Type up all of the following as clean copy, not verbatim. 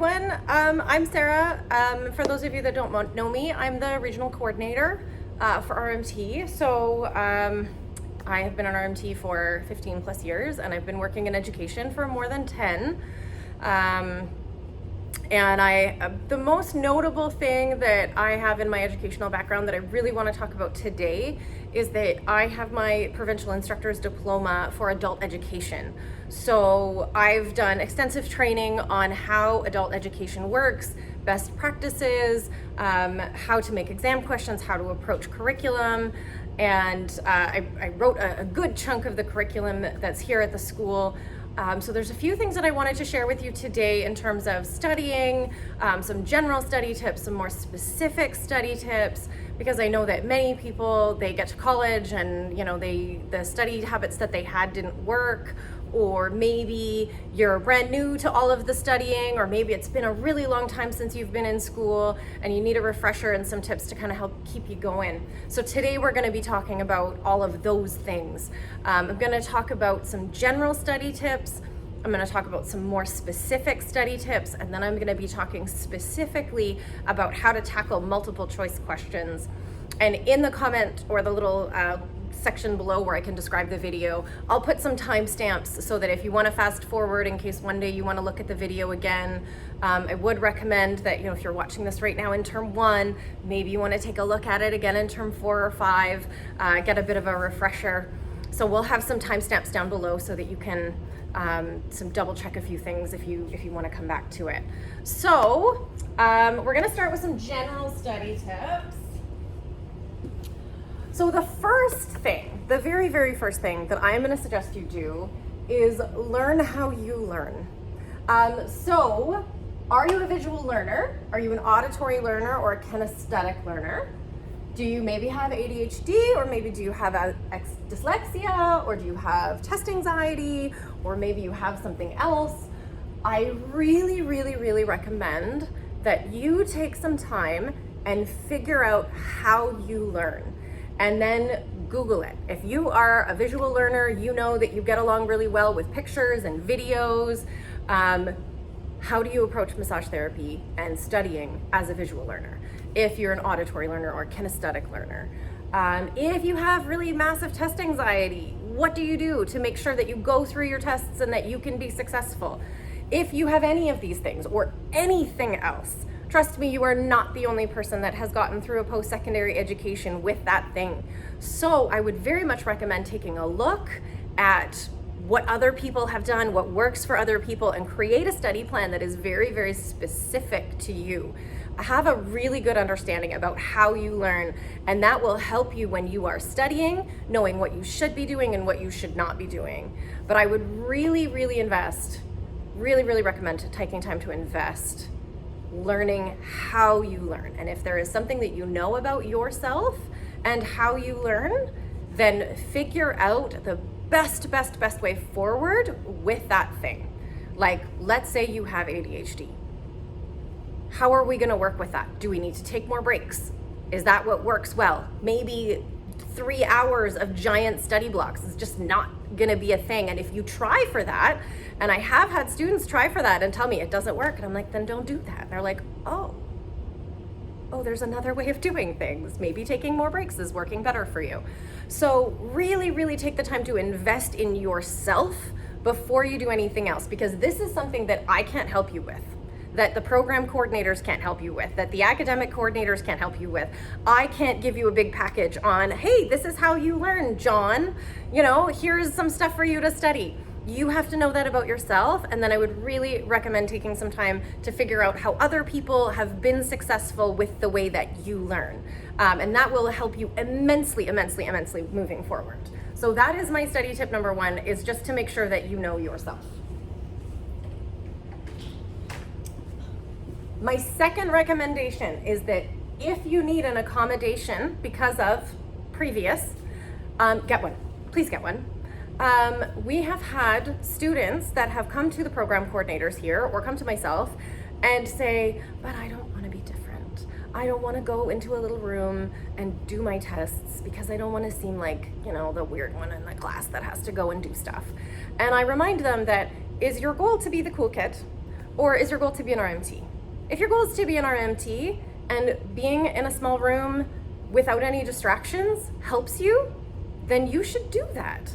everyone. I'm Sarah. For those of you that don't know me, I'm the regional coordinator for RMT. So I have been on RMT for 15 plus years, and I've been working in education for more than 10. And the most notable thing that I have in my educational background that I really want to talk about today is that I have my provincial instructor's diploma for adult education. So I've done extensive training on how adult education works, best practices, how to make exam questions, how to approach curriculum. And I wrote a good chunk of the curriculum that's here at the school. So there's a few things that I wanted to share with you today in terms of studying, some general study tips, some more specific study tips, because I know that many people, they get to college and the study habits that they had didn't work, or maybe you're brand new to all of the studying, or maybe it's been a really long time since you've been in school and you need a refresher and some tips to kind of help keep you going. So today we're going to be talking about all of those things. I'm going to talk about some general study tips. I'm going to talk about some more specific study tips, and then I'm going to be talking specifically about how to tackle multiple choice questions. And in the comment or the little section below where I can describe the video, I'll put some timestamps so that if you want to fast forward in case one day you want to look at the video again, I would recommend that if you're watching this right now in term 1, maybe you want to take a look at it again in term 4 or 5, get a bit of a refresher. So we'll have some timestamps down below so that you can some double check a few things if you want to come back to it. So we're going to start with some general study tips. So the first thing, the very, very first thing that I'm going to suggest you do is learn how you learn. So are you a visual learner? Are you an auditory learner or a kinesthetic learner? Do you maybe have ADHD, or maybe do you have dyslexia, or do you have test anxiety, or maybe you have something else? I really, really, really recommend that you take some time and figure out how you learn. And then Google it. If you are a visual learner, you know that you get along really well with pictures and videos. How do you approach massage therapy and studying as a visual learner? If you're an auditory learner or kinesthetic learner. If you have really massive test anxiety, what do you do to make sure that you go through your tests and that you can be successful? If you have any of these things or anything else, trust me, you are not the only person that has gotten through a post-secondary education with that thing. So I would very much recommend taking a look at what other people have done, what works for other people, and create a study plan that is very, very specific to you. Have a really good understanding about how you learn, and that will help you when you are studying, knowing what you should be doing and what you should not be doing. But I would really, really recommend taking time to invest learning how you learn. And if there is something that you know about yourself and how you learn, then figure out the best way forward with that thing. Like, let's say you have ADHD. How are we going to work with that? Do we need to take more breaks? Is that what works well? Maybe 3 hours of giant study blocks is just not going to be a thing. And if you try for that, and I have had students try for that and tell me it doesn't work, and I'm like, then don't do that. And they're like, oh, there's another way of doing things. Maybe taking more breaks is working better for you. So really take the time to invest in yourself before you do anything else, because this is something that I can't help you with, that the program coordinators can't help you with, that the academic coordinators can't help you with. I can't give you a big package on, hey, this is how you learn, John. Here's some stuff for you to study. You have to know that about yourself, and then I would really recommend taking some time to figure out how other people have been successful with the way that you learn. And that will help you immensely moving forward. So that is my study tip number 1, is just to make sure that you know yourself. My second recommendation is that if you need an accommodation because of previous, get one. Please get one. We have had students that have come to the program coordinators here or come to myself and say, but I don't want to be different. I don't want to go into a little room and do my tests because I don't want to seem like, the weird one in the class that has to go and do stuff. And I remind them that, is your goal to be the cool kid? Or is your goal to be an RMT? If your goal is to be an RMT and being in a small room without any distractions helps you, then you should do that.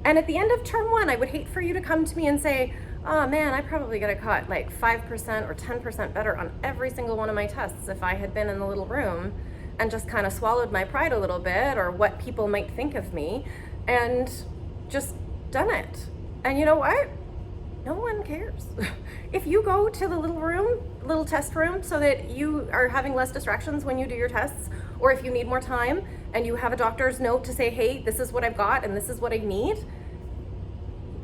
And at the end of term 1, I would hate for you to come to me and say, oh man, I probably got caught like 5% or 10% better on every single one of my tests if I had been in the little room and just kind of swallowed my pride a little bit, or what people might think of me, and just done it. And you know what? No one cares. If you go to the little test room so that you are having less distractions when you do your tests, or if you need more time and you have a doctor's note to say, hey, this is what I've got and this is what I need,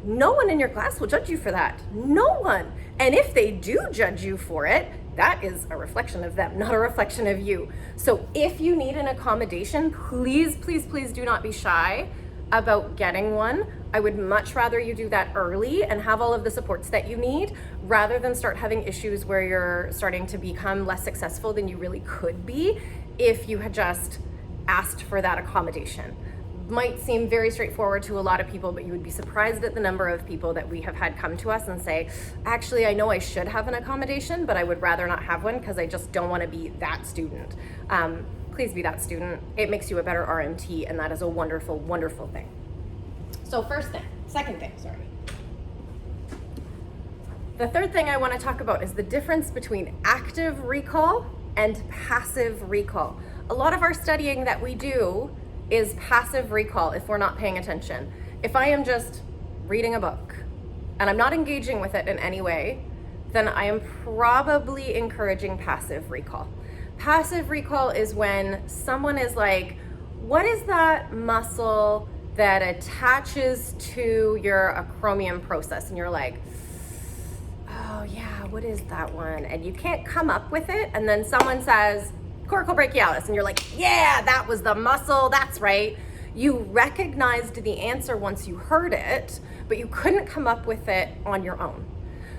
no one in your class will judge you for that. No one. And if they do judge you for it, that is a reflection of them, not a reflection of you. So if you need an accommodation, please, please, please do not be shy about getting one. I would much rather you do that early and have all of the supports that you need, rather than start having issues where you're starting to become less successful than you really could be if you had just asked for that accommodation. Might seem very straightforward to a lot of people, but you would be surprised at the number of people that we have had come to us and say, actually, I know I should have an accommodation, but I would rather not have one because I just don't want to be that student. Please be that student. It makes you a better RMT, and that is a wonderful, wonderful thing. So second thing, The third thing I want to talk about is the difference between active recall and passive recall. A lot of our studying that we do is passive recall if we're not paying attention. If I am just reading a book and I'm not engaging with it in any way, then I am probably encouraging passive recall. Passive recall is when someone is like, what is that muscle that attaches to your acromion process? And you're like, oh yeah, what is that one? And you can't come up with it. And then someone says, coracobrachialis, and you're like, yeah, that was the muscle, that's right. You recognized the answer once you heard it, but you couldn't come up with it on your own.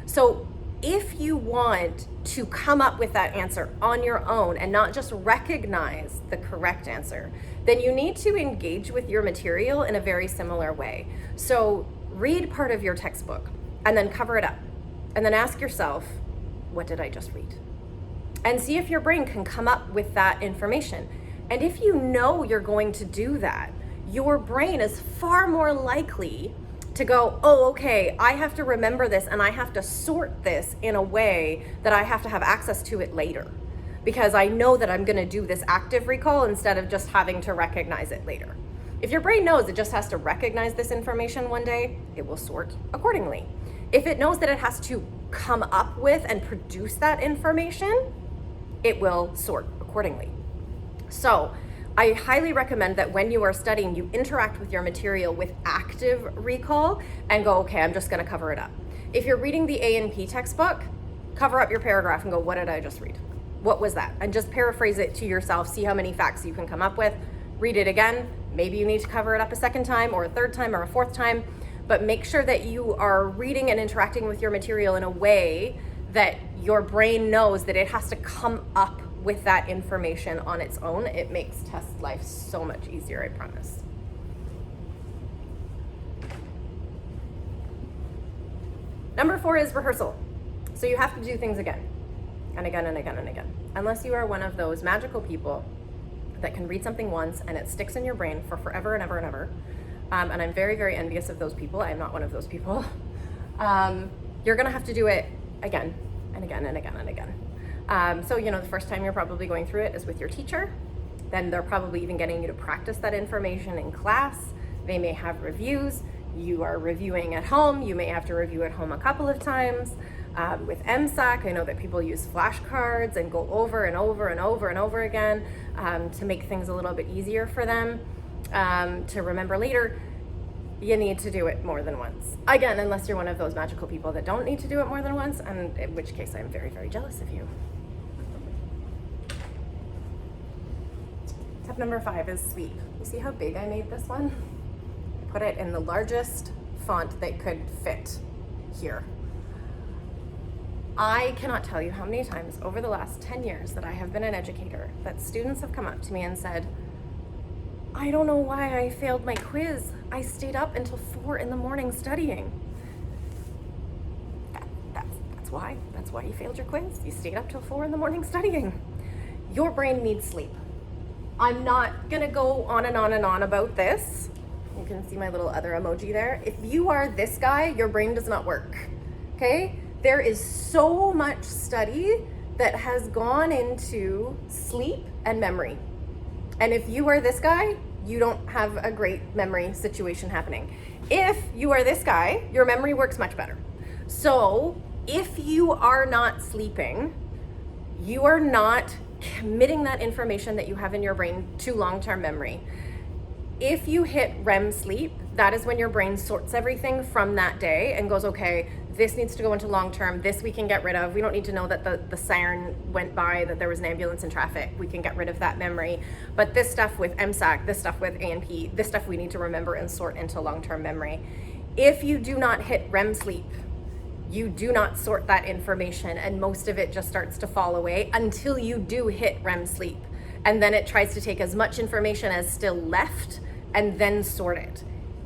So if you want to come up with that answer on your own and not just recognize the correct answer, then you need to engage with your material in a very similar way. So read part of your textbook and then cover it up, and then ask yourself, what did I just read? And see if your brain can come up with that information. And if you know you're going to do that, your brain is far more likely to go, oh, okay, I have to remember this and I have to sort this in a way that I have to have access to it later, because I know that I'm gonna do this active recall instead of just having to recognize it later. If your brain knows it just has to recognize this information one day, it will sort accordingly. If it knows that it has to come up with and produce that information, it will sort accordingly. So I highly recommend that when you are studying, you interact with your material with active recall and go, okay, I'm just gonna cover it up. If you're reading the A&P textbook, cover up your paragraph and go, what did I just read? What was that? And just paraphrase it to yourself, see how many facts you can come up with, read it again. Maybe you need to cover it up a second time or a third time or a fourth time, but make sure that you are reading and interacting with your material in a way that your brain knows that it has to come up with that information on its own. It makes test life so much easier, I promise. Number 4 is rehearsal. So you have to do things again and again and again and again. Unless you are one of those magical people that can read something once and it sticks in your brain for forever and ever and ever. And I'm very, very envious of those people. I'm not one of those people. You're gonna have to do it again and again and again and again. So, the first time you're probably going through it is with your teacher. Then they're probably even getting you to practice that information in class. They may have reviews. You are reviewing at home. You may have to review at home a couple of times. With MSAC, I know that people use flashcards and go over and over and over and over again to make things a little bit easier for them to remember later. You need to do it more than once. Again, unless you're one of those magical people that don't need to do it more than once, and in which case I'm very, very jealous of you. Step number 5 is sweep. You see how big I made this one? I put it in the largest font that could fit here. I cannot tell you how many times over the last 10 years that I have been an educator that students have come up to me and said, I don't know why I failed my quiz. I stayed up until 4 in the morning studying. That's why. why you failed your quiz. You stayed up till 4 in the morning studying. Your brain needs sleep. I'm not gonna go on and on and on about this. You can see my little other emoji there. If you are this guy, your brain does not work, okay? There is so much study that has gone into sleep and memory. And if you are this guy, you don't have a great memory situation happening. If you are this guy, your memory works much better. So if you are not sleeping, you are not committing that information that you have in your brain to long-term memory. If you hit REM sleep, that is when your brain sorts everything from that day and goes, okay, this needs to go into long-term, this we can get rid of. We don't need to know that the siren went by, that there was an ambulance in traffic. We can get rid of that memory. But this stuff with MSAC, this stuff with ANP, this stuff we need to remember and sort into long-term memory. If you do not hit REM sleep, you do not sort that information, and most of it just starts to fall away until you do hit REM sleep. And then it tries to take as much information as still left and then sort it.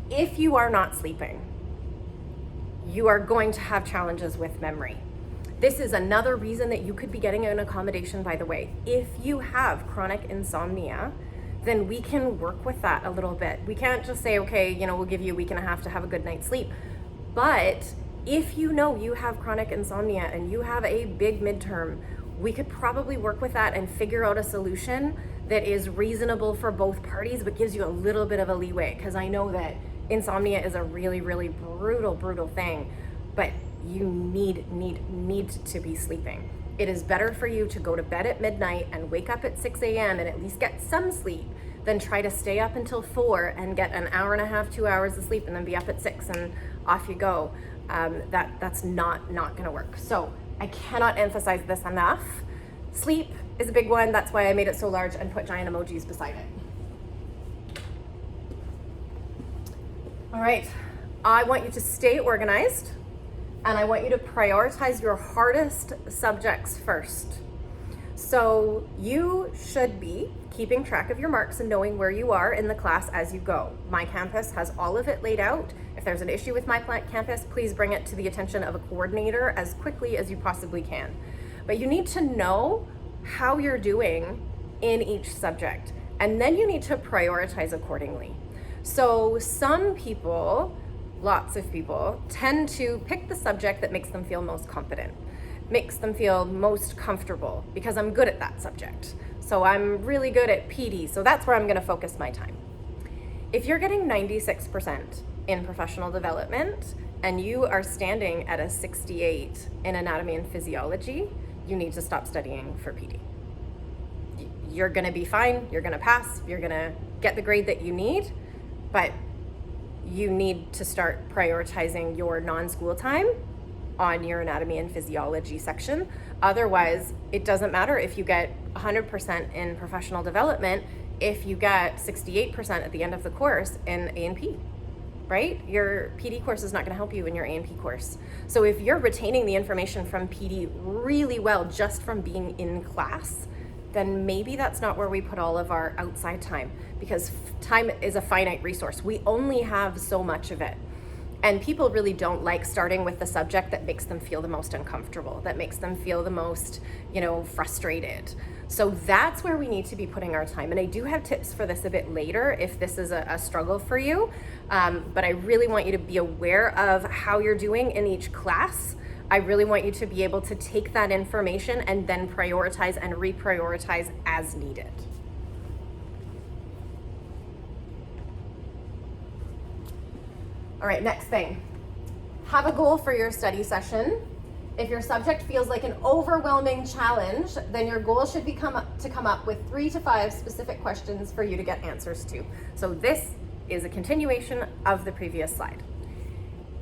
If you are not sleeping, you are going to have challenges with memory. This is another reason that you could be getting an accommodation, by the way. If you have chronic insomnia, then we can work with that a little bit. We can't just say, okay, we'll give you a week and a half to have a good night's sleep. But if you know you have chronic insomnia and you have a big midterm, we could probably work with that and figure out a solution that is reasonable for both parties, but gives you a little bit of a leeway. Because I know that insomnia is a really, really brutal thing, but you need to be sleeping. It is better for you to go to bed at midnight and wake up at 6 a.m. and at least get some sleep than try to stay up until 4 and get an hour and a half, 2 hours of sleep and then be up at 6 and off you go. That's not gonna work. So I cannot emphasize this enough. Sleep is a big one. That's why I made it so large and put giant emojis beside it. All right, I want you to stay organized and I want you to prioritize your hardest subjects first. So you should be keeping track of your marks and knowing where you are in the class as you go. My campus has all of it laid out. If there's an issue with my campus, please bring it to the attention of a coordinator as quickly as you possibly can. But you need to know how you're doing in each subject, and then you need to prioritize accordingly. So some people, lots of people, tend to pick the subject that makes them feel most competent, makes them feel most comfortable, because I'm good at that subject. So I'm really good at PD, so that's where I'm gonna focus my time. If you're getting 96% in professional development and you are standing at a 68 in anatomy and physiology, you need to stop studying for PD. You're gonna be fine, you're gonna pass, you're gonna get the grade that you need, but you need to start prioritizing your non-school time on your anatomy and physiology section. Otherwise, it doesn't matter if you get 100% in professional development if you get 68% at the end of the course in A&P, right? Your PD course is not gonna help you in your A&P course. So if you're retaining the information from PD really well just from being in class, then maybe that's not where we put all of our outside time, because time is a finite resource. We only have so much of it. And people really don't like starting with the subject that makes them feel the most uncomfortable, that makes them feel the most, frustrated. So that's where we need to be putting our time. And I do have tips for this a bit later if this is a struggle for you. But I really want you to be aware of how you're doing in each class. I really want you to be able to take that information and then prioritize and reprioritize as needed. All right, next thing. Have a goal for your study session. If your subject feels like an overwhelming challenge, then your goal should be to come up with 3 to 5 specific questions for you to get answers to. So this is a continuation of the previous slide.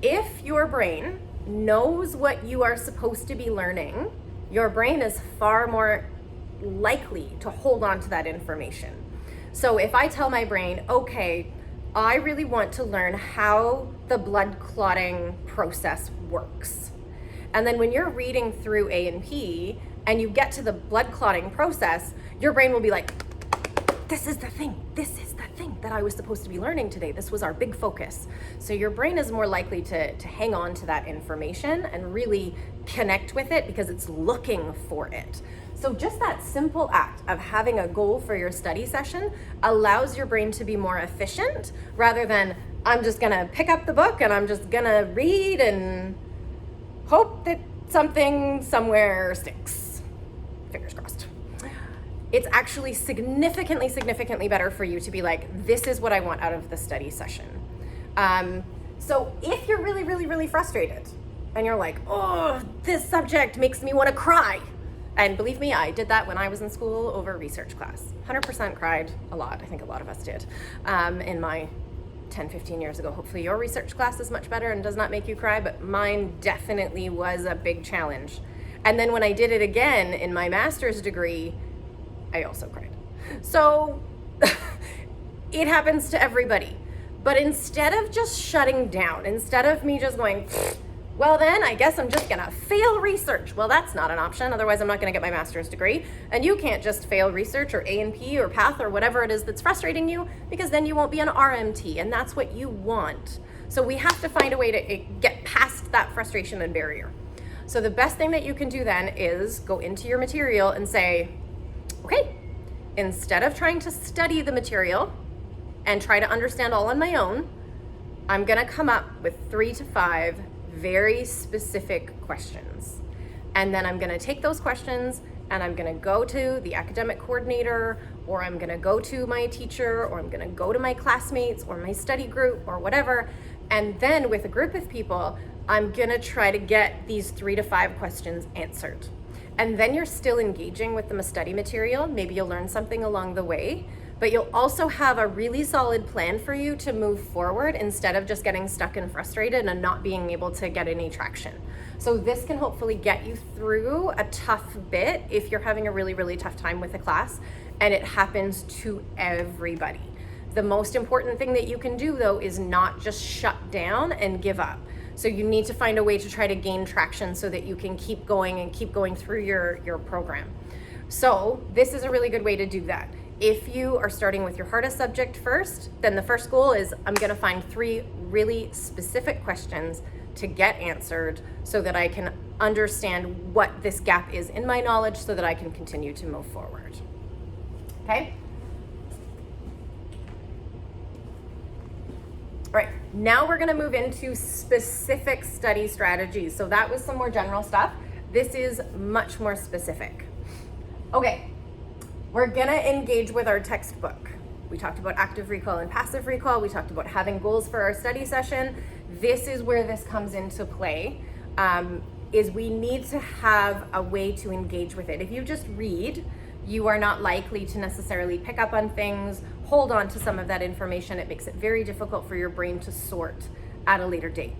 If your brain knows what you are supposed to be learning, your brain is far more likely to hold on to that information. So if I tell my brain, okay, I really want to learn how the blood clotting process works. And then when you're reading through A&P and you get to the blood clotting process, your brain will be like, this is the thing that I was supposed to be learning today. This was our big focus. So your brain is more likely to hang on to that information and really connect with it because it's looking for it. So just that simple act of having a goal for your study session allows your brain to be more efficient rather than I'm just gonna pick up the book and I'm just gonna read and hope that something somewhere sticks. Fingers crossed. It's actually significantly better for you to be like, this is what I want out of the study session. So if you're really frustrated and you're like, oh, this subject makes me want to cry. And believe me, I did that when I was in school over research class. 100% cried a lot. I think a lot of us did in my 10, 15 years ago. Hopefully your research class is much better and does not make you cry, but mine definitely was a big challenge. And then when I did it again in my master's degree, I also cried. So it happens to everybody. But instead of just shutting down, instead of me just going, well then, I guess I'm just gonna fail research. Well, that's not an option. Otherwise, I'm not gonna get my master's degree. And you can't just fail research or A&P or PATH or whatever it is that's frustrating you, because then you won't be an RMT, and that's what you want. So we have to find a way to get past that frustration and barrier. So the best thing that you can do then is go into your material and say, okay, instead of trying to study the material and try to understand all on my own, I'm gonna come up with 3 to 5 very specific questions. And then I'm gonna take those questions and I'm gonna go to the academic coordinator, or I'm gonna go to my teacher, or I'm gonna go to my classmates or my study group or whatever. And then with a group of people, I'm gonna try to get these 3 to 5 questions answered. And then you're still engaging with the study material. Maybe you'll learn something along the way, but you'll also have a really solid plan for you to move forward instead of just getting stuck and frustrated and not being able to get any traction. So this can hopefully get you through a tough bit if you're having a really tough time with a class, and it happens to everybody. The most important thing that you can do though is not just shut down and give up. So you need to find a way to try to gain traction so that you can keep going through your program. So this is a really good way to do that. If you are starting with your hardest subject first, then the first goal is I'm gonna find 3 really specific questions to get answered so that I can understand what this gap is in my knowledge so that I can continue to move forward. Okay? All right, now we're gonna move into specific study strategies. So that was some more general stuff. This is much more specific. Okay. We're gonna engage with our textbook. We talked about active recall and passive recall. We talked about having goals for our study session. This is where this comes into play, is we need to have a way to engage with it. If you just read, you are not likely to necessarily pick up on things, hold on to some of that information. It makes it very difficult for your brain to sort at a later date.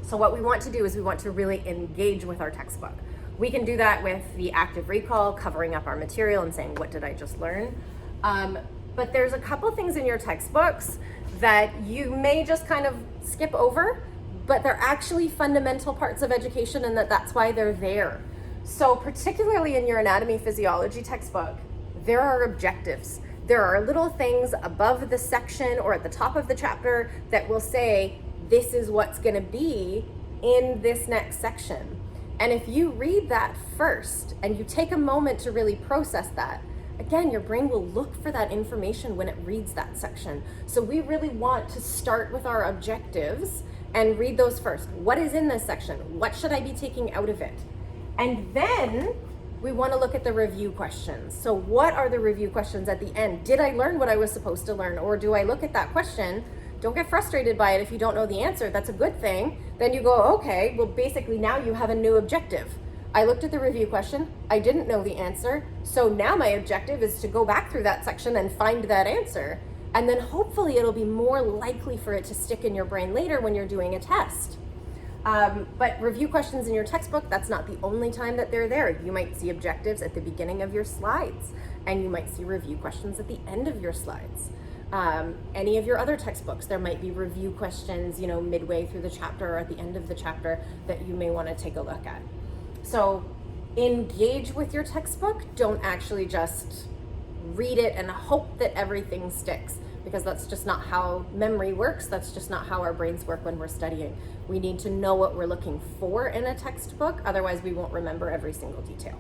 So what we want to do is we want to really engage with our textbook. We can do that with the active recall, covering up our material and saying, what did I just learn? But there's a couple things in your textbooks that you may just kind of skip over, but they're actually fundamental parts of education, and that's why they're there. So particularly in your anatomy physiology textbook, there are objectives. There are little things above the section or at the top of the chapter that will say, this is what's gonna be in this next section. And if you read that first and you take a moment to really process that, again, your brain will look for that information when it reads that section. So we really want to start with our objectives and read those first. What is in this section? What should I be taking out of it? And then we want to look at the review questions. So what are the review questions at the end? Did I learn what I was supposed to learn? Or do I look at that question? Don't get frustrated by it if you don't know the answer. That's a good thing. Then you go, okay, well, basically now you have a new objective. I looked at the review question. I didn't know the answer. So now my objective is to go back through that section and find that answer. And then hopefully it'll be more likely for it to stick in your brain later when you're doing a test. But review questions in your textbook, that's not the only time that they're there. You might see objectives at the beginning of your slides, and you might see review questions at the end of your slides. Any of your other textbooks, there might be review questions, midway through the chapter or at the end of the chapter that you may want to take a look at. So engage with your textbook. Don't actually just read it and hope that everything sticks, because that's just not how memory works. That's just not how our brains work when we're studying. We need to know what we're looking for in a textbook, otherwise we won't remember every single detail.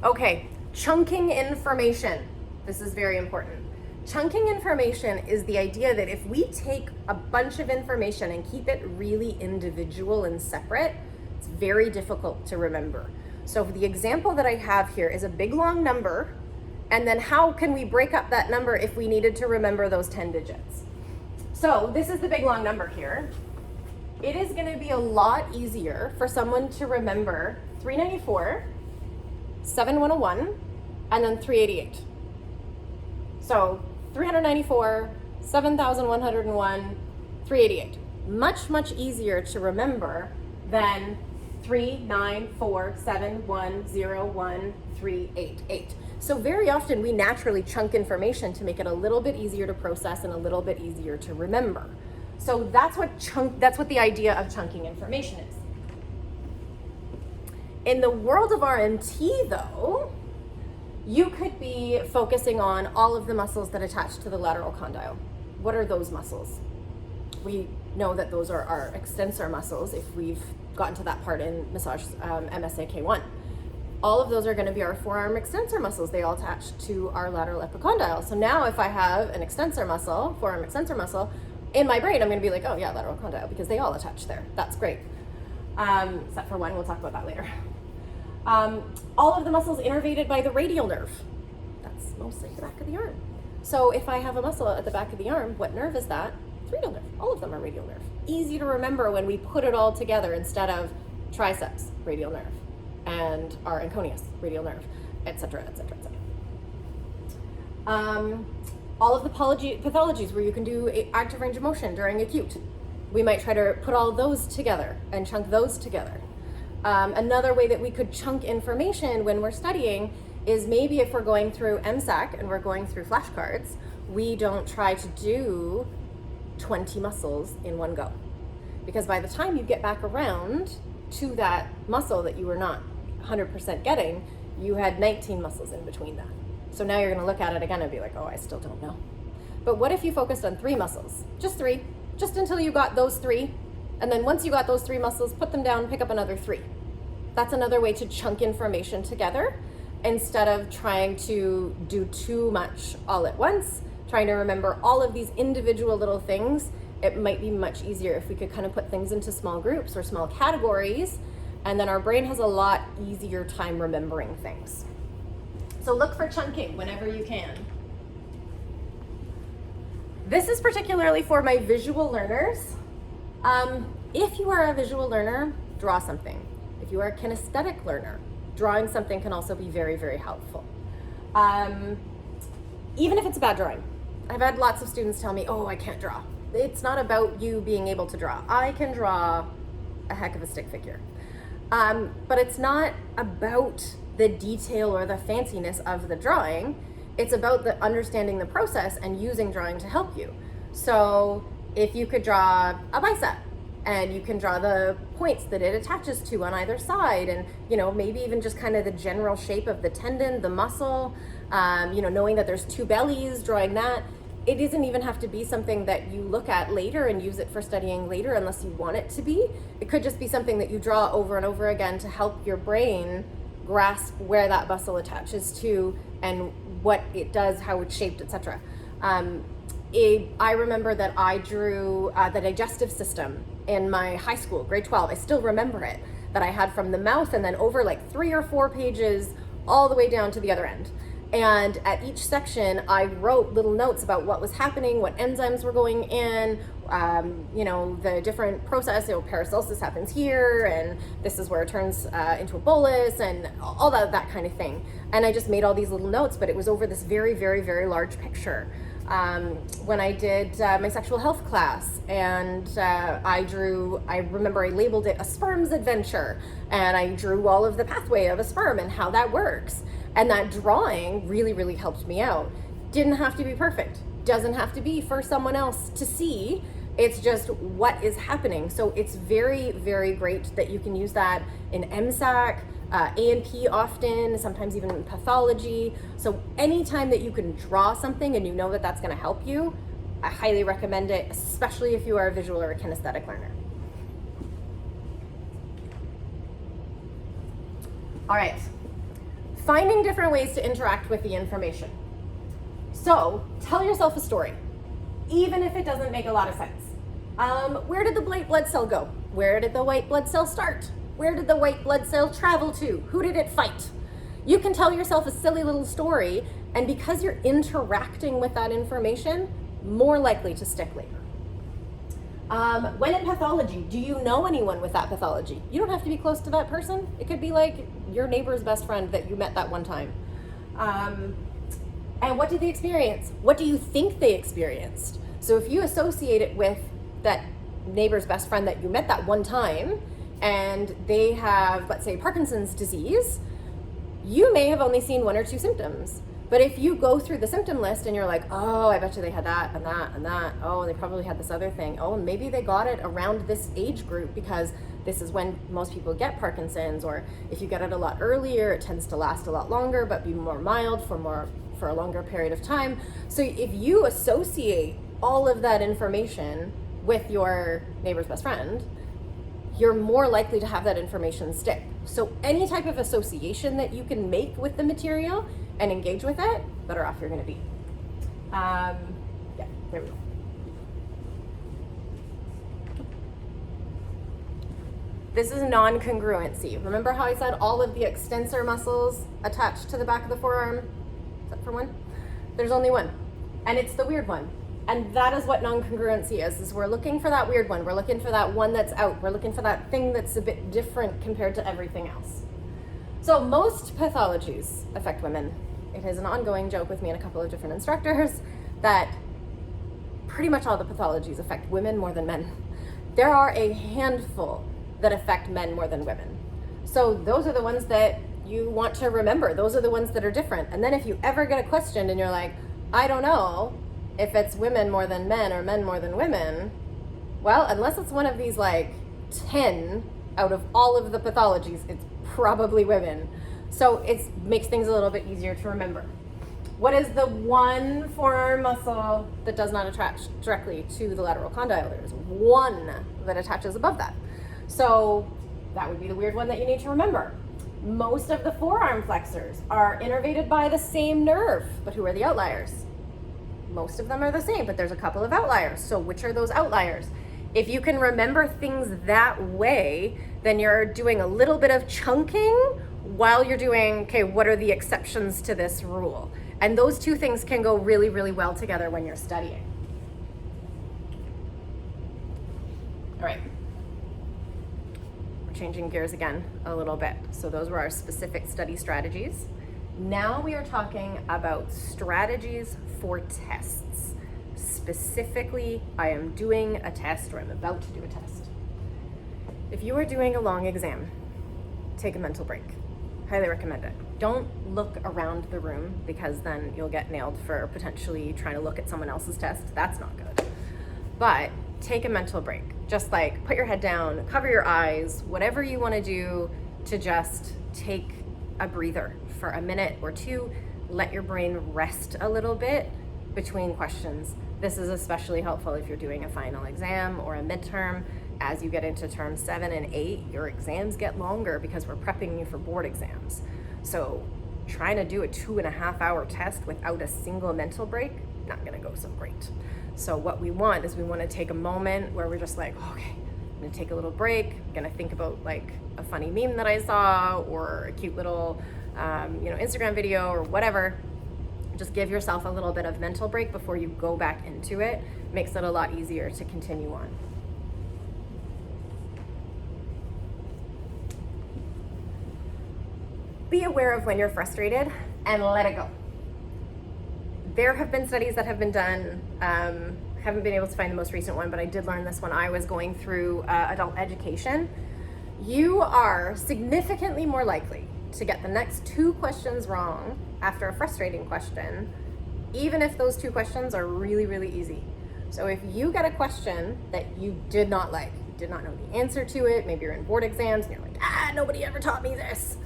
Okay, chunking information. This is very important. Chunking information is the idea that if we take a bunch of information and keep it really individual and separate, it's very difficult to remember. So the example that I have here is a big long number, and then how can we break up that number if we needed to remember those 10 digits? So this is the big long number here. It is going to be a lot easier for someone to remember 394, 7101, and then 388. So 394, 7101, 388. Much easier to remember than 394710138. So very often we naturally chunk information to make it a little bit easier to process and a little bit easier to remember. So that's what the idea of chunking information is. In the world of RMT though, you could be focusing on all of the muscles that attach to the lateral condyle. What are those muscles? We know that those are our extensor muscles if we've gotten to that part in massage MSAK1. All of those are going to be our forearm extensor muscles. They all attach to our lateral epicondyle. So now if I have an extensor muscle, forearm extensor muscle, in my brain I'm going to be like, oh yeah, lateral condyle, because they all attach there. That's great. Except for one, we'll talk about that later. All of the muscles innervated by the radial nerve. That's mostly the back of the arm. So if I have a muscle at the back of the arm, what nerve is that? It's radial nerve. All of them are radial nerve. Easy to remember when we put it all together instead of triceps, radial nerve, and our anconeus, radial nerve, etc., etc., etc. All of the pathologies where you can do active range of motion during acute. We might try to put all those together and chunk those together. Another way that we could chunk information when we're studying is maybe if we're going through MSAC and we're going through flashcards, we don't try to do 20 muscles in one go. Because by the time you get back around to that muscle that you were not 100% getting, you had 19 muscles in between that. So now you're going to look at it again and be like, oh, I still don't know. But what if you focused on 3 muscles? Just 3, just until you got those 3. And then once you got those 3 muscles, put them down, pick up another 3. That's another way to chunk information together instead of trying to do too much all at once, trying to remember all of these individual little things. It might be much easier if we could kind of put things into small groups or small categories, and then our brain has a lot easier time remembering things. So look for chunking whenever you can. This is particularly for my visual learners. If you are a visual learner, draw something. If you are a kinesthetic learner, drawing something can also be very, very helpful. Even if it's a bad drawing. I've had lots of students tell me, oh, I can't draw. It's not about you being able to draw. I can draw a heck of a stick figure. But it's not about the detail or the fanciness of the drawing. It's about the understanding the process and using drawing to help you. So if you could draw a bicep, and you can draw the points that it attaches to on either side, and maybe even just kind of the general shape of the tendon, the muscle, knowing that there's 2 bellies, drawing that. It doesn't even have to be something that you look at later and use it for studying later unless you want it to be. It could just be something that you draw over and over again to help your brain grasp where that muscle attaches to and what it does, how it's shaped, etc. I remember that I drew the digestive system in my high school, grade 12. I still remember it, that I had from the mouth and then over like 3 or 4 pages all the way down to the other end. And at each section, I wrote little notes about what was happening, what enzymes were going in, the different process. Paracelsus happens here, and this is where it turns into a bolus, and all that kind of thing. And I just made all these little notes, but it was over this very, very, very large picture. When I did my sexual health class, and I remember I labeled it a sperm's adventure, and I drew all of the pathway of a sperm and how that works. And that drawing really, really helped me out. Didn't have to be perfect. Doesn't have to be for someone else to see. It's just what is happening. So it's very, very great that you can use that in MSAC, A&P often, sometimes even in pathology. So anytime that you can draw something and you know that that's going to help you, I highly recommend it, especially if you are a visual or a kinesthetic learner. All right, finding different ways to interact with the information. So tell yourself a story, even if it doesn't make a lot of sense. Where did the white blood cell go? Where did the white blood cell start? Where did the white blood cell travel to? Who did it fight? You can tell yourself a silly little story, and because you're interacting with that information, more likely to stick later. When in pathology, do you know anyone with that pathology? You don't have to be close to that person. It could be like your neighbor's best friend that you met that one time. And what did they experience? What do you think they experienced? So if you associate it with that neighbor's best friend that you met that one time, and they have, let's say, Parkinson's disease, you may have only seen 1 or 2 symptoms. But if you go through the symptom list and you're like, oh, I bet you they had that and that and that. Oh, they probably had this other thing. Oh, maybe they got it around this age group because this is when most people get Parkinson's. Or if you get it a lot earlier, it tends to last a lot longer, but be more mild for a longer period of time. So if you associate all of that information with your neighbor's best friend, you're more likely to have that information stick. So any type of association that you can make with the material and engage with it, better off you're going to be. Yeah, there we go. This is non-congruency. Remember how I said all of the extensor muscles attached to the back of the forearm, except for one? There's only one, and it's the weird one. And that is what non-congruency is we're looking for that weird one. We're looking for that one that's out. We're looking for that thing that's a bit different compared to everything else. So most pathologies affect women. It is an ongoing joke with me and a couple of different instructors that pretty much all the pathologies affect women more than men. There are a handful that affect men more than women. So those are the ones that you want to remember. Those are the ones that are different. And then if you ever get a question and you're like, I don't know if it's women more than men or men more than women, well, unless it's one of these like 10 out of all of the pathologies, it's probably women. So it makes things a little bit easier to remember. What is the one forearm muscle that does not attach directly to the lateral condyle? There's one that attaches above that. So that would be the weird one that you need to remember. Most of the forearm flexors are innervated by the same nerve, but who are the outliers? Most of them are the same, but there's a couple of outliers. So which are those outliers? If you can remember things that way, then you're doing a little bit of chunking while you're doing, okay, what are the exceptions to this rule? And those two things can go really, really well together when you're studying. All right. We're changing gears again a little bit. So those were our specific study strategies. Now we are talking about strategies for tests. Specifically, I am doing a test, or I'm about to do a test. If you are doing a long exam, take a mental break. Highly recommend it. Don't look around the room because then you'll get nailed for potentially trying to look at someone else's test. That's not good. But take a mental break. Just like put your head down, cover your eyes, whatever you want to do to just take a breather for a minute or two. Let your brain rest a little bit between questions. This is especially helpful if you're doing a final exam or a midterm. As you get into term 7 and 8, your exams get longer because we're prepping you for board exams. So trying to do a 2.5-hour test without a single mental break, not gonna go so great. So what we want is we want to take a moment where we're just like, okay, I'm gonna take a little break. I'm gonna think about like a funny meme that I saw or a cute little Instagram video or whatever. Just give yourself a little bit of mental break before you go back into it. Makes it a lot easier to continue on. Be aware of when you're frustrated and let it go. There have been studies that have been done. Haven't been able to find the most recent one, but I did learn this when I was going through adult education. You are significantly more likely to get the next 2 questions wrong after a frustrating question, even if those 2 questions are really, really easy. So if you get a question that you did not like, you did not know the answer to it, maybe you're in board exams and you're like, nobody ever taught me this.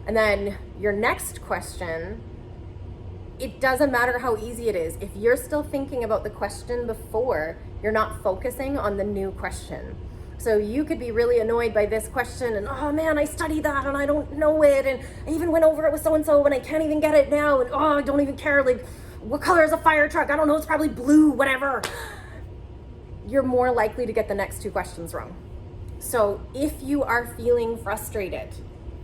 And then your next question, it doesn't matter how easy it is. If you're still thinking about the question before, you're not focusing on the new question. So you could be really annoyed by this question and, oh man, I studied that and I don't know it. And I even went over it with so-and-so and I can't even get it now. And oh, I don't even care. Like, what color is a fire truck? I don't know. It's probably blue, whatever. You're more likely to get the next two questions wrong. So if you are feeling frustrated,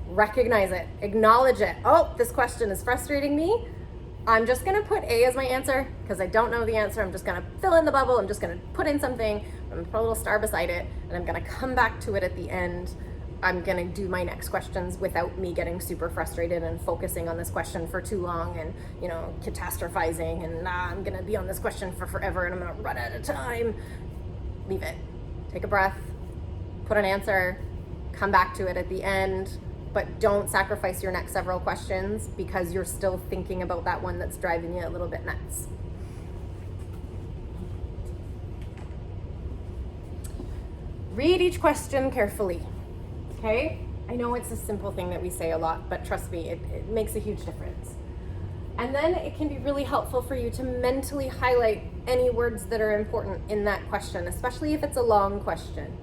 recognize it, acknowledge it. Oh, this question is frustrating me. I'm just gonna put A as my answer because I don't know the answer. I'm just gonna fill in the bubble. I'm just gonna put in something. I'm gonna put a little star beside it and I'm gonna come back to it at the end. I'm gonna do my next questions without me getting super frustrated and focusing on this question for too long and, catastrophizing and I'm gonna be on this question for forever and I'm gonna run out of time. Leave it. Take a breath, put an answer, come back to it at the end. But don't sacrifice your next several questions because you're still thinking about that one that's driving you a little bit nuts. Read each question carefully, okay? I know it's a simple thing that we say a lot, but trust me, it makes a huge difference. And then it can be really helpful for you to mentally highlight any words that are important in that question, especially if it's a long question.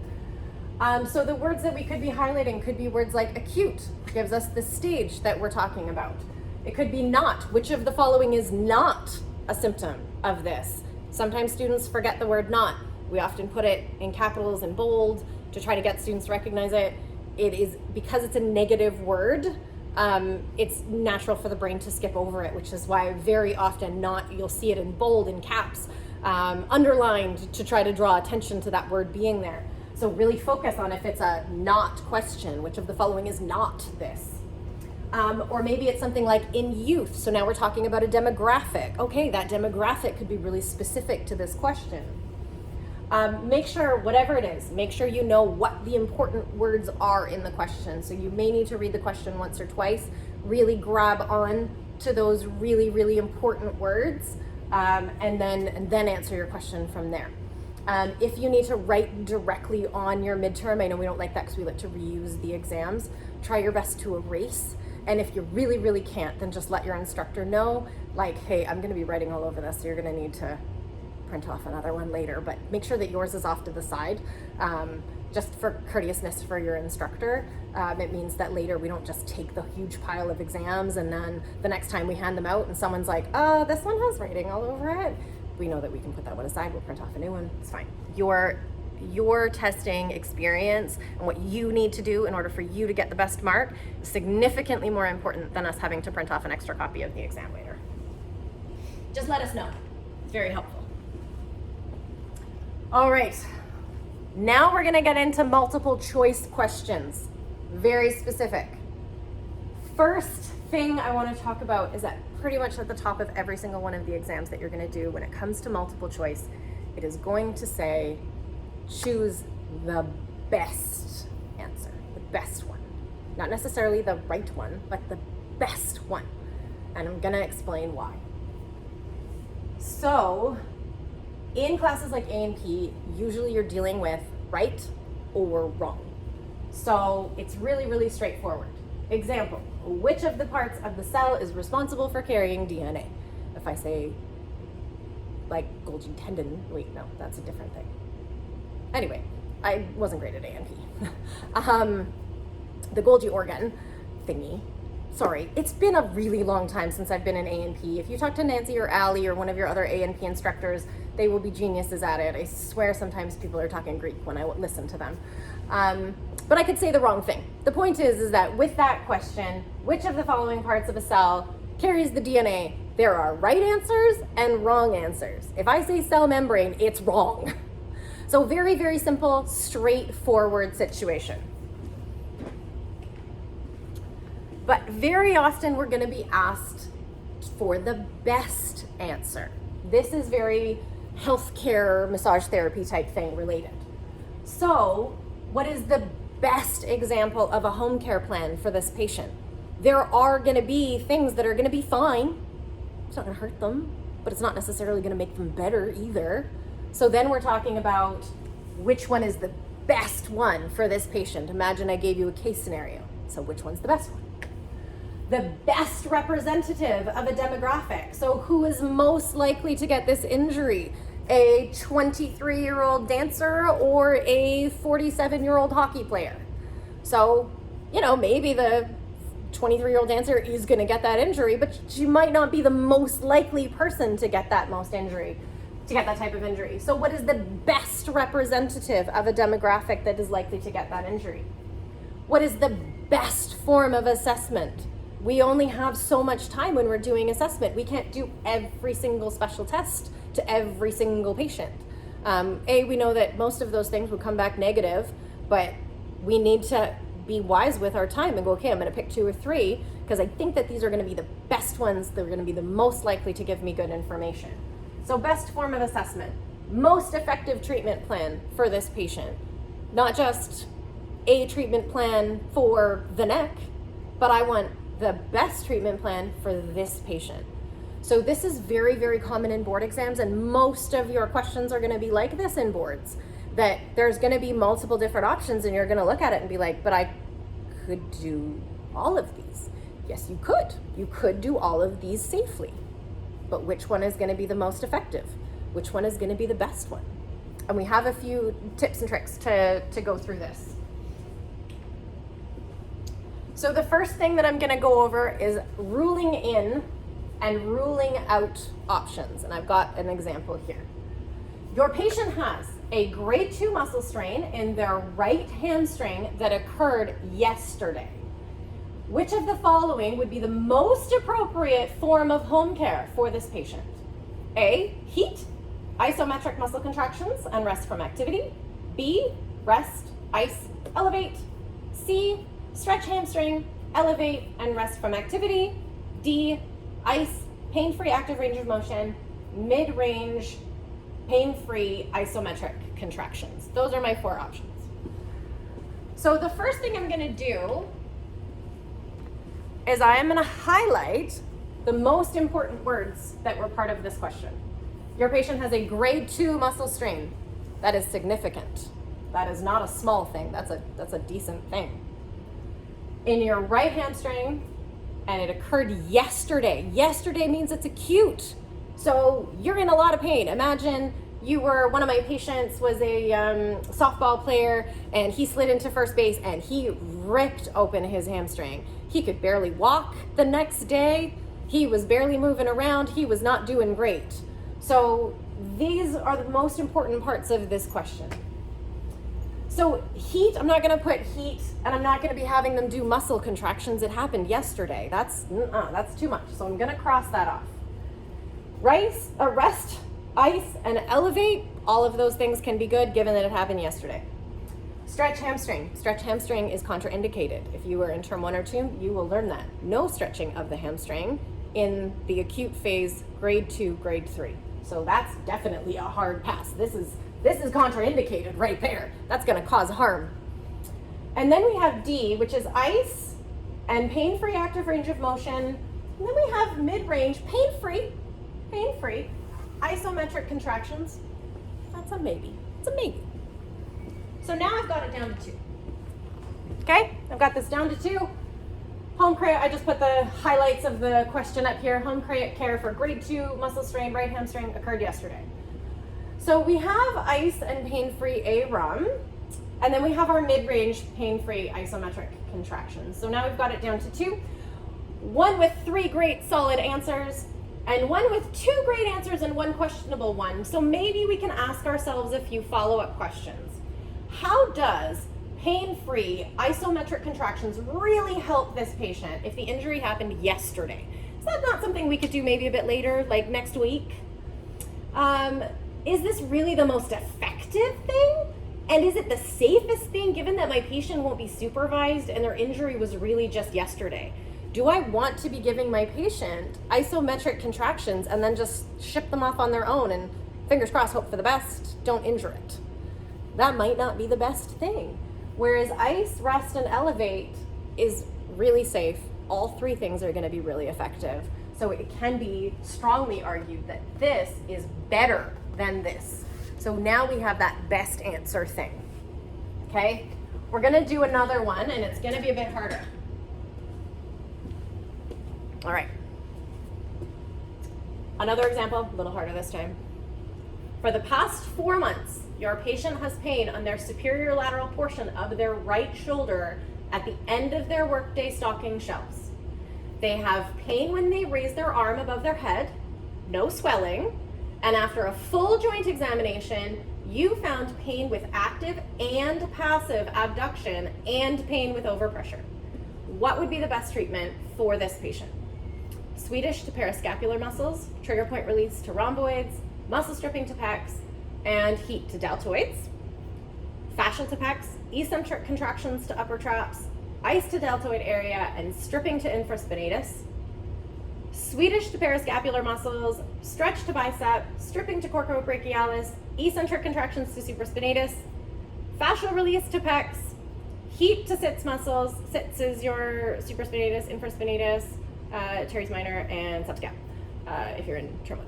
So the words that we could be highlighting could be words like acute, gives us the stage that we're talking about. It could be not, which of the following is not a symptom of this? Sometimes students forget the word not. We often put it in capitals and bold to try to get students to recognize it. It is, because it's a negative word, it's natural for the brain to skip over it, which is why very often not, you'll see it in bold, in caps, underlined to try to draw attention to that word being there. So really focus on if it's a not question, which of the following is not this? Or maybe it's something like in youth. So now we're talking about a demographic. Okay, that demographic could be really specific to this question. Make sure, whatever it is, make sure you know what the important words are in the question. So you may need to read the question once or twice, really grab on to those really, really important words, and then answer your question from there. If you need to write directly on your midterm, I know we don't like that because we like to reuse the exams, try your best to erase. And if you really, really can't, then just let your instructor know, like, hey, I'm gonna be writing all over this, so you're gonna need to print off another one later, but make sure that yours is off to the side, just for courteousness for your instructor. It means that later we don't just take the huge pile of exams and then the next time we hand them out and someone's like, oh, this one has writing all over it. We know that we can put that one aside, we'll print off a new one, it's fine. Your testing experience and what you need to do in order for you to get the best mark is significantly more important than us having to print off an extra copy of the exam later. Just let us know, it's very helpful. All right, now we're gonna get into multiple choice questions, very specific. First thing I wanna talk about is that pretty much at the top of every single one of the exams that you're gonna do when it comes to multiple choice, it is going to say, choose the best answer, the best one. Not necessarily the right one, but the best one. And I'm gonna explain why. So, in classes like A and P, usually you're dealing with right or wrong. So it's really, really straightforward. Example, which of the parts of the cell is responsible for carrying DNA? If I say, like Golgi tendon, wait, no, that's a different thing. Anyway, I wasn't great at A and P. The Golgi organ thingy, sorry, it's been a really long time since I've been in A and P. If you talk to Nancy or Allie or one of your other A and P instructors, they will be geniuses at it. I swear sometimes people are talking Greek when I listen to them. But I could say the wrong thing. The point is that with that question, which of the following parts of a cell carries the DNA? There are right answers and wrong answers. If I say cell membrane, it's wrong. So very, very simple, straightforward situation. But very often we're gonna be asked for the best answer. This is very healthcare, massage therapy type thing related. So what is the best example of a home care plan for this patient? There are gonna be things that are gonna be fine. It's not gonna hurt them, but it's not necessarily gonna make them better either. So then we're talking about which one is the best one for this patient. Imagine I gave you a case scenario. So which one's the best one? The best representative of a demographic. So who is most likely to get this injury? A 23-year-old dancer or a 47-year-old hockey player? So, maybe the 23-year-old dancer is going to get that injury, but she might not be the most likely person to get that type of injury. So what is the best representative of a demographic that is likely to get that injury? What is the best form of assessment? We only have so much time when we're doing assessment. We can't do every single special test to every single patient. We know that most of those things would come back negative, but we need to be wise with our time and go, okay, I'm going to pick 2 or 3 because I think that these are going to be the best ones. They're going to be the most likely to give me good information. So best form of assessment, most effective treatment plan for this patient, not just a treatment plan for the neck, but I want the best treatment plan for this patient. So this is very, very common in board exams, and most of your questions are going to be like this in boards, that there's going to be multiple different options and you're going to look at it and be like, but I could do all of these. Yes, you could. You could do all of these safely. But which one is going to be the most effective? Which one is going to be the best one? And we have a few tips and tricks to go through this. So the first thing that I'm going to go over is ruling in and ruling out options. And I've got an example here. Your patient has a grade 2 muscle strain in their right hamstring that occurred yesterday. Which of the following would be the most appropriate form of home care for this patient? A, heat, isometric muscle contractions and rest from activity. B, rest, ice, elevate. C, stretch hamstring, elevate and rest from activity. D, ice, pain-free active range of motion, mid-range, pain-free isometric contractions. Those are my 4 options. So the first thing I'm going to do is I am going to highlight the most important words that were part of this question. Your patient has a grade 2 muscle strain. That is significant. That is not a small thing. That's a decent thing. In your right hamstring, and it occurred yesterday. Yesterday means it's acute. So you're in a lot of pain. Imagine one of my patients was a softball player and he slid into first base and he ripped open his hamstring. He could barely walk the next day. He was barely moving around. He was not doing great. So these are the most important parts of this question. So heat, I'm not going to put heat, and I'm not going to be having them do muscle contractions. It happened yesterday. That's too much. So I'm going to cross that off. Rest, ice, and elevate, all of those things can be good given that it happened yesterday. Stretch hamstring. Stretch hamstring is contraindicated. If you were in term 1 or 2, you will learn that. No stretching of the hamstring in the acute phase, grade 2, grade 3. So that's definitely a hard pass. This is contraindicated right there. That's going to cause harm. And then we have D, which is ice and pain-free active range of motion. And then we have mid-range, pain-free, isometric contractions. That's a maybe. It's a maybe. So now I've got it down to 2. Okay, I've got this down to 2. Home care, I just put the highlights of the question up here. Home care for grade 2 muscle strain, right hamstring, occurred yesterday. So we have ice and pain-free ARUM, and then we have our mid-range pain-free isometric contractions. So now we've got it down to 2. 1 with 3 great solid answers, and 1 with 2 great answers and 1 questionable one. So maybe we can ask ourselves a few follow-up questions. How does pain-free isometric contractions really help this patient if the injury happened yesterday? Is that not something we could do maybe a bit later, like next week? Is this really the most effective thing? And is it the safest thing given that my patient won't be supervised and their injury was really just yesterday? Do I want to be giving my patient isometric contractions and then just ship them off on their own and fingers crossed, hope for the best, don't injure it? That might not be the best thing. Whereas ice, rest, and elevate is really safe. All 3 things are going to be really effective. So it can be strongly argued that this is better than this. So now we have that best answer thing. Okay, we're gonna do another one, and it's gonna be a bit harder. All right. Another example, a little harder this time. For the past 4 months, your patient has pain on their superior lateral portion of their right shoulder at the end of their workday stocking shelves. They have pain when they raise their arm above their head, no swelling, and after a full joint examination, you found pain with active and passive abduction and pain with overpressure. What would be the best treatment for this patient? Swedish to parascapular muscles, trigger point release to rhomboids, muscle stripping to pecs, and heat to deltoids. Fascial to pecs, eccentric contractions to upper traps, ice to deltoid area, and stripping to infraspinatus. Swedish to parascapular muscles, stretch to bicep, stripping to coracobrachialis, eccentric contractions to supraspinatus, fascial release to pecs, heat to sits muscles. Sits is your supraspinatus, infraspinatus, teres minor, and subscap, if you're in trauma.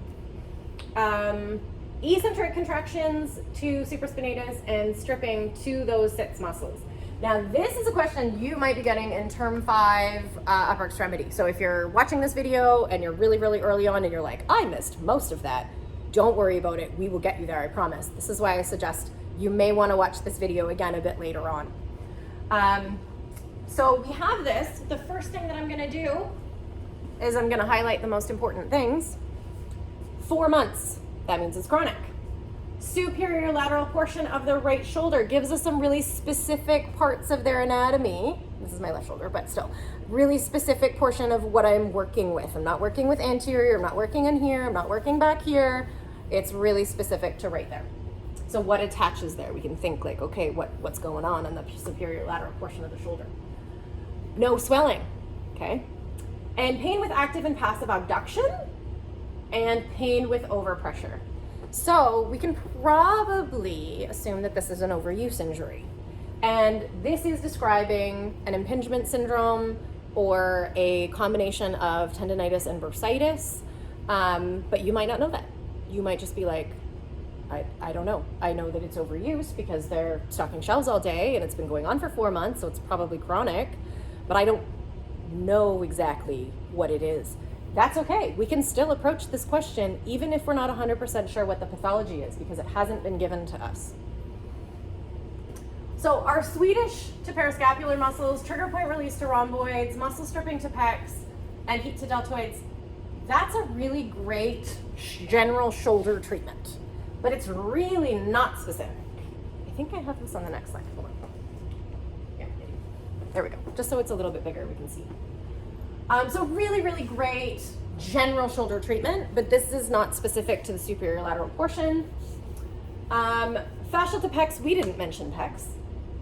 Eccentric contractions to supraspinatus and stripping to those sits muscles. Now, this is a question you might be getting in term 5 upper extremity. So if you're watching this video and you're really, really early on and you're like, I missed most of that, don't worry about it. We will get you there, I promise. This is why I suggest you may want to watch this video again a bit later on. So we have this. The first thing that I'm going to do is I'm going to highlight the most important things. 4 months. That means it's chronic. Superior lateral portion of the right shoulder gives us some really specific parts of their anatomy. This is my left shoulder, but still, really specific portion of what I'm working with. I'm not working with anterior, I'm not working in here, I'm not working back here. It's really specific to right there. So what attaches there? We can think like, okay, what's going on the superior lateral portion of the shoulder? No swelling, okay? And pain with active and passive abduction, and pain with overpressure. So we can probably assume that this is an overuse injury. And this is describing an impingement syndrome or a combination of tendonitis and bursitis. But you might not know that. You might just be like, I don't know. I know that it's overuse because they're stocking shelves all day and it's been going on for 4 months, so it's probably chronic, but I don't know exactly what it is. That's okay. We can still approach this question even if we're not 100% sure what the pathology is because it hasn't been given to us. So our Swedish to parascapular muscles, trigger point release to rhomboids, muscle stripping to pecs, and heat to deltoids, that's a really great general shoulder treatment, but it's really not specific. I think I have this on the next slide. Hold on. Yeah, there we go. Just so it's a little bit bigger, we can see. So really, really great general shoulder treatment, but this is not specific to the superior lateral portion. Fascial to pecs, we didn't mention pecs.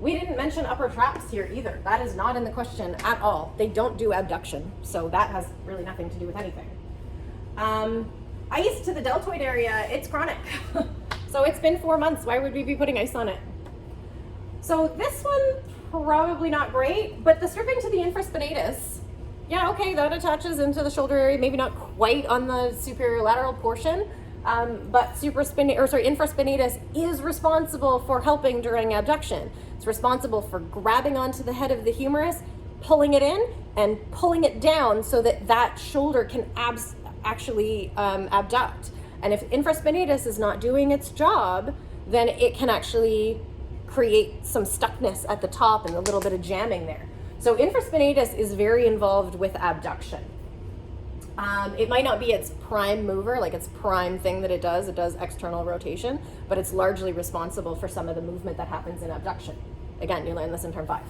We didn't mention upper traps here either. That is not in the question at all. They don't do abduction, so that has really nothing to do with anything. Ice to the deltoid area, it's chronic. So it's been 4 months. Why would we be putting ice on it? So this one, probably not great, but the stripping to the infraspinatus, yeah, okay, that attaches into the shoulder area, maybe not quite on the superior lateral portion, but infraspinatus is responsible for helping during abduction. It's responsible for grabbing onto the head of the humerus, pulling it in, and pulling it down so that that shoulder can actually abduct. And if infraspinatus is not doing its job, then it can actually create some stuckness at the top and a little bit of jamming there. So infraspinatus is very involved with abduction. It might not be its prime mover, like its prime thing that it does external rotation, but it's largely responsible for some of the movement that happens in abduction. Again, you learn this in term 5.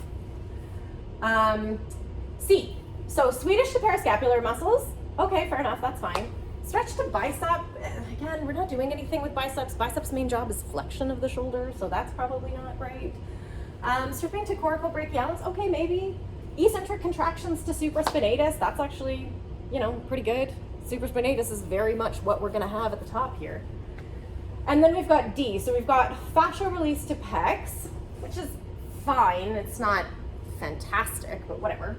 C, so Swedish to parascapular muscles, okay, fair enough, that's fine. Stretch to bicep, again, we're not doing anything with biceps. Biceps' main job is flexion of the shoulder, so that's probably not right. Stripping to coracobrachialis, okay, maybe. Eccentric contractions to supraspinatus, that's actually, pretty good. Supraspinatus is very much what we're gonna have at the top here. And then we've got D, so we've got fascial release to pecs, which is fine, it's not fantastic, but whatever.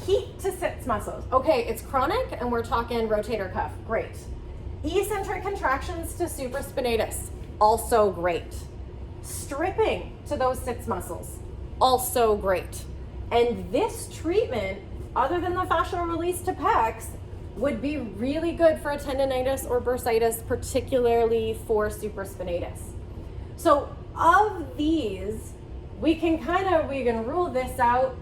Heat to sits muscles, okay, it's chronic and we're talking rotator cuff, great. Eccentric contractions to supraspinatus, also great. Stripping to those 6 muscles, also great. And this treatment, other than the fascial release to pecs, would be really good for a tendonitis or bursitis, particularly for supraspinatus. So of these, we can rule this out,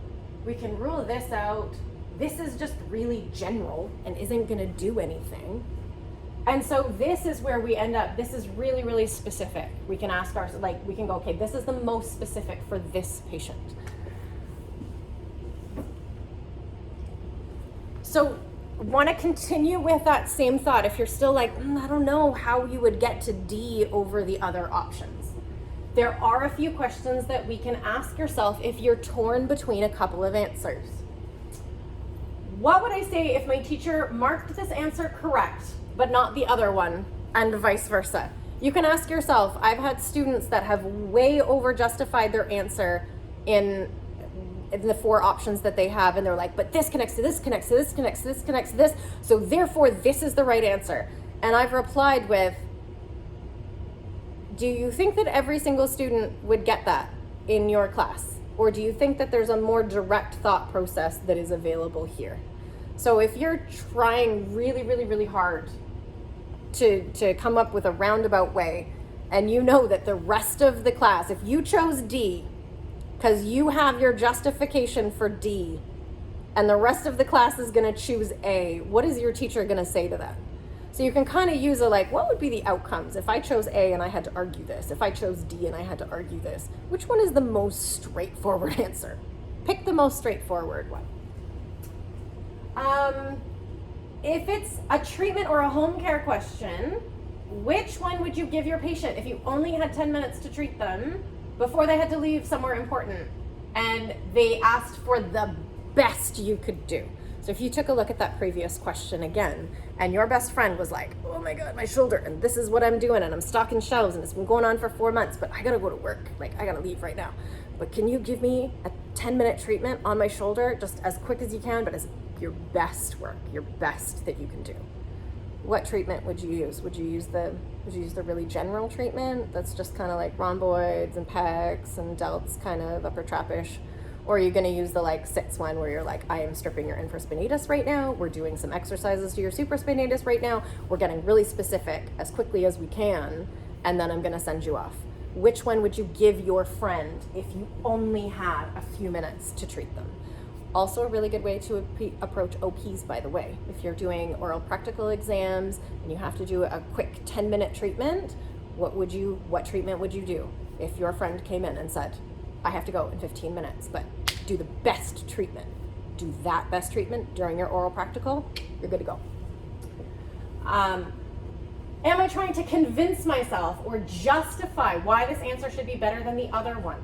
we can rule this out. This is just really general and isn't gonna do anything. And so this is where we end up. This is really, really specific. We can ask ourselves, like, we can go, okay, this is the most specific for this patient. So want to continue with that same thought. If you're still like, I don't know how you would get to D over the other options. There are a few questions that we can ask yourself if you're torn between a couple of answers. What would I say if my teacher marked this answer correct, but not the other one, and vice versa? You can ask yourself, I've had students that have way over justified their answer in the 4 options that they have, and they're like, but this connects to this, connects to this, connects to this, connects to this, so therefore this is the right answer. And I've replied with, do you think that every single student would get that in your class? Or do you think that there's a more direct thought process that is available here? So if you're trying really, really, really hard to come up with a roundabout way, and you know that the rest of the class, if you chose D, because you have your justification for D, and the rest of the class is gonna choose A, what is your teacher gonna say to that? So you can kind of use what would be the outcomes if I chose A and I had to argue this? If I chose D and I had to argue this? Which one is the most straightforward answer? Pick the most straightforward one. If it's a treatment or a home care question, which one would you give your patient if you only had 10 minutes to treat them before they had to leave somewhere important and they asked for the best you could do? So if you took a look at that previous question again, and your best friend was like, oh my God, my shoulder, and this is what I'm doing, and I'm stocking shelves, and it's been going on for 4 months, but I gotta go to work, I gotta leave right now. But can you give me a 10-minute treatment on my shoulder, just as quick as you can, but as your best work, your best that you can do? What treatment would you use? Would you use the really general treatment that's just kind of like rhomboids and pecs and delts, kind of upper trappish? Or are you going to use the sits one where you're like, I am stripping your infraspinatus right now. We're doing some exercises to your supraspinatus right now. We're getting really specific as quickly as we can, and then I'm going to send you off. Which one would you give your friend if you only had a few minutes to treat them? Also a really good way to approach OPs, by the way. If you're doing oral practical exams and you have to do a quick 10-minute treatment, what treatment would you do if your friend came in and said, I have to go in 15 minutes, but do the best treatment. Do that best treatment during your oral practical, you're good to go. Am I trying to convince myself or justify why this answer should be better than the other one?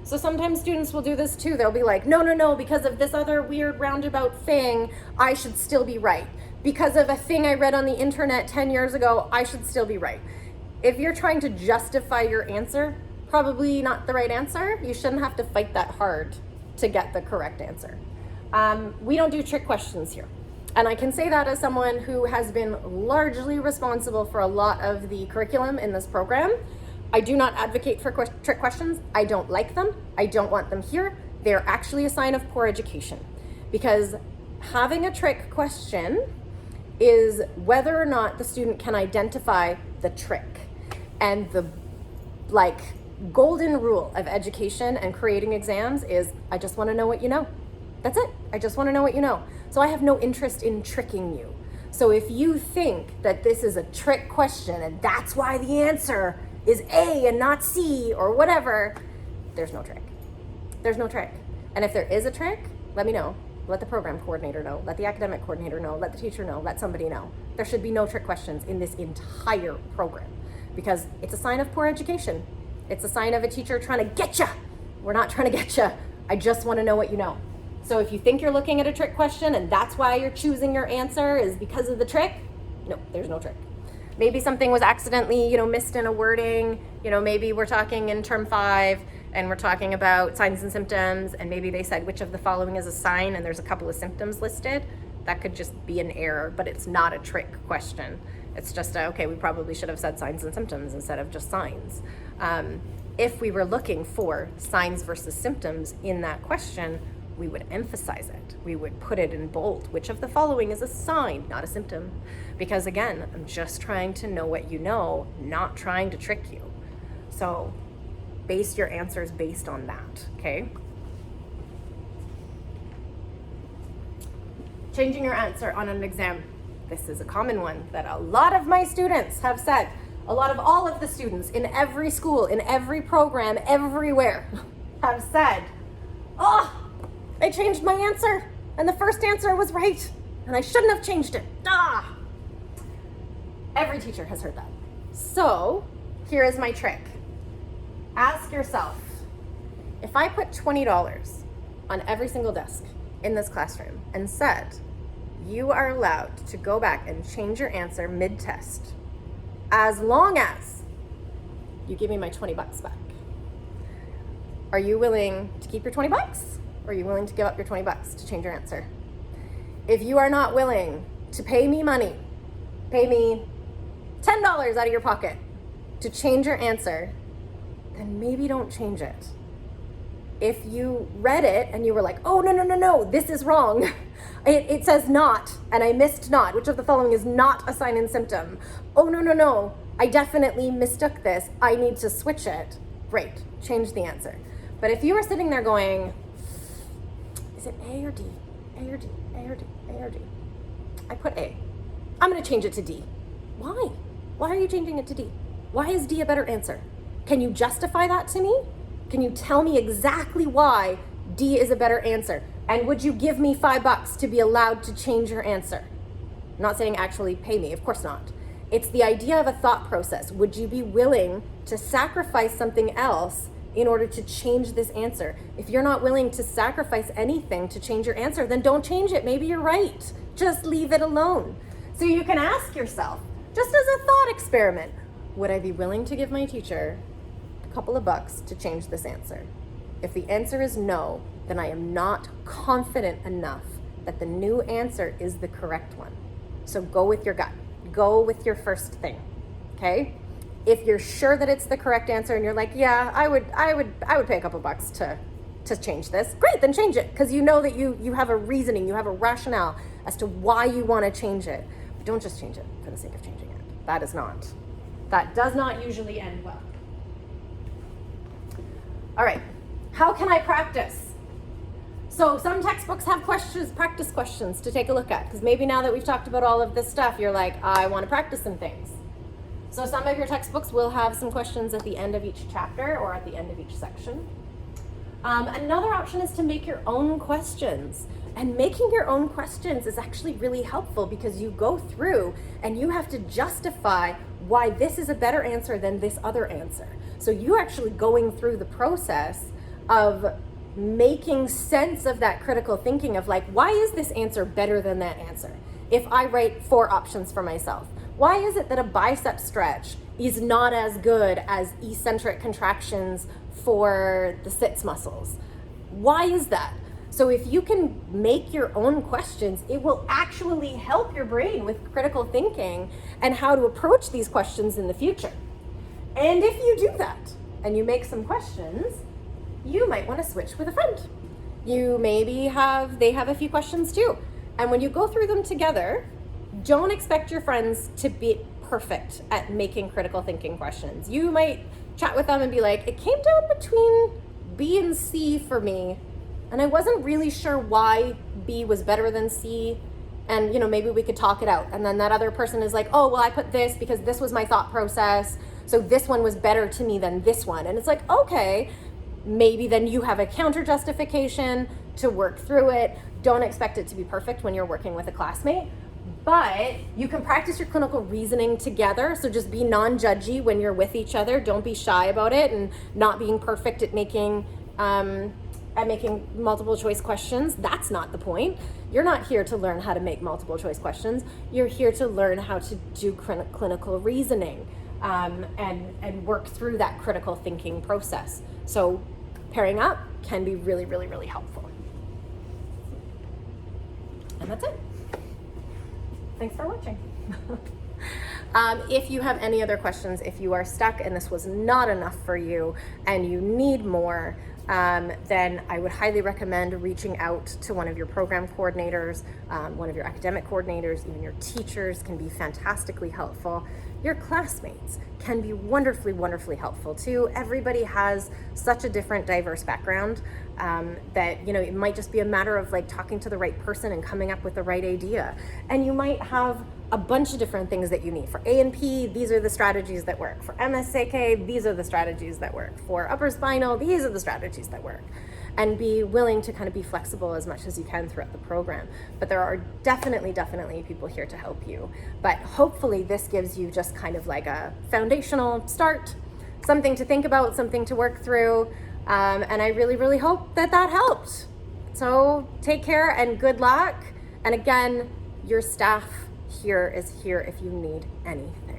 So sometimes students will do this too. They'll be like, no, because of this other weird roundabout thing, I should still be right. Because of a thing I read on the internet 10 years ago, I should still be right. If you're trying to justify your answer, probably not the right answer. You shouldn't have to fight that hard to get the correct answer. We don't do trick questions here. And I can say that as someone who has been largely responsible for a lot of the curriculum in this program. I do not advocate for trick questions. I don't like them. I don't want them here. They're actually a sign of poor education, because having a trick question is whether or not the student can identify the trick. And the golden rule of education and creating exams is, I just want to know what you know. That's it. I just want to know what you know. So I have no interest in tricking you. So if you think that this is a trick question and that's why the answer is A and not C or whatever, there's no trick. There's no trick. And if there is a trick, let me know. Let the program coordinator know. Let the academic coordinator know. Let the teacher know. Let somebody know. There should be no trick questions in this entire program, because it's a sign of poor education. It's a sign of a teacher trying to get you. We're not trying to get you. I just want to know what you know. So if you think you're looking at a trick question and that's why you're choosing your answer is because of the trick, no, there's no trick. Maybe something was accidentally, missed in a wording. Maybe we're talking in term 5 and we're talking about signs and symptoms, and maybe they said which of the following is a sign and there's a couple of symptoms listed. That could just be an error, but it's not a trick question. It's just okay, we probably should have said signs and symptoms instead of just signs. If we were looking for signs versus symptoms in that question, we would emphasize it. We would put it in bold. Which of the following is a sign, not a symptom? Because again, I'm just trying to know what you know, not trying to trick you. So base your answers based on that, okay? Changing your answer on an exam. This is a common one that a lot of my students have said. A lot of all of the students in every school, in every program, everywhere have said, oh, I changed my answer and the first answer was right and I shouldn't have changed it. Ah! Every teacher has heard that. So here is my trick. Ask yourself, if I put $20 on every single desk in this classroom and said, you are allowed to go back and change your answer mid-test, as long as you give me my $20 back. Are you willing to keep your $20? Or are you willing to give up your $20 to change your answer? If you are not willing to pay me money, pay me $10 out of your pocket to change your answer, then maybe don't change it. If you read it and you were like, oh, no, this is wrong. It says not, and I missed not. Which of the following is not a sign and symptom? Oh, no, I definitely mistook this. I need to switch it. Great, change the answer. But if you were sitting there going, is it A or D? A or D? A or D? A or D? I put A. I'm gonna change it to D. Why? Why are you changing it to D? Why is D a better answer? Can you justify that to me? Can you tell me exactly why D is a better answer? And would you give me $5 to be allowed to change your answer? I'm not saying actually pay me, of course not. It's the idea of a thought process. Would you be willing to sacrifice something else in order to change this answer? If you're not willing to sacrifice anything to change your answer, then don't change it. Maybe you're right. Just leave it alone. So you can ask yourself, just as a thought experiment, would I be willing to give my teacher a couple of bucks to change this answer? If the answer is no, then I am not confident enough that the new answer is the correct one. So go with your gut. Go with your first thing, okay? If you're sure that it's the correct answer and you're like, yeah, I would pay a couple bucks to change this, great, then change it, because you know that you have a reasoning, you have a rationale as to why you want to change it. But don't just change it for the sake of changing it. That does not usually end well. All right, how can I practice? So some textbooks have practice questions to take a look at, because maybe now that we've talked about all of this stuff, you're like, I want to practice some things. So some of your textbooks will have some questions at the end of each chapter or at the end of each section. Another option is to make your own questions. And making your own questions is actually really helpful, because you go through and you have to justify why this is a better answer than this other answer. So you're actually going through the process of making sense of that critical thinking of like, why is this answer better than that answer? If I write 4 options for myself, why is it that a bicep stretch is not as good as eccentric contractions for the sits muscles? Why is that? So if you can make your own questions, it will actually help your brain with critical thinking and how to approach these questions in the future. And if you do that and you make some questions, you might want to switch with a friend. You maybe they have a few questions too. And when you go through them together, don't expect your friends to be perfect at making critical thinking questions. You might chat with them and be like, it came down between B and C for me, and I wasn't really sure why B was better than C, and maybe we could talk it out. And then that other person is like, oh, well, I put this because this was my thought process, so this one was better to me than this one. And it's like, okay, maybe then you have a counter justification to work through it. Don't expect it to be perfect when you're working with a classmate, but you can practice your clinical reasoning together. So just be non-judgy when you're with each other. Don't be shy about it and not being perfect at making multiple choice questions. That's not the point. You're not here to learn how to make multiple choice questions. You're here to learn how to do clinical reasoning and work through that critical thinking process. So pairing up can be really, really, really helpful. And that's it. Thanks for watching. If you have any other questions, if you are stuck and this was not enough for you and you need more, then I would highly recommend reaching out to one of your program coordinators, one of your academic coordinators. Even your teachers can be fantastically helpful. Your classmates can be wonderfully, wonderfully helpful too. Everybody has such a different, diverse background that, you know, it might just be a matter of like talking to the right person and coming up with the right idea. And you might have a bunch of different things that you need. For A&P, these are the strategies that work. For MSAK, these are the strategies that work. For upper spinal, these are the strategies that work. And be willing to kind of be flexible as much as you can throughout the program. But there are definitely people here to help you. But hopefully this gives you just kind of like a foundational start, something to think about, something to work through. And I really hope that helped. So take care and good luck. And again, your staff here is here if you need anything.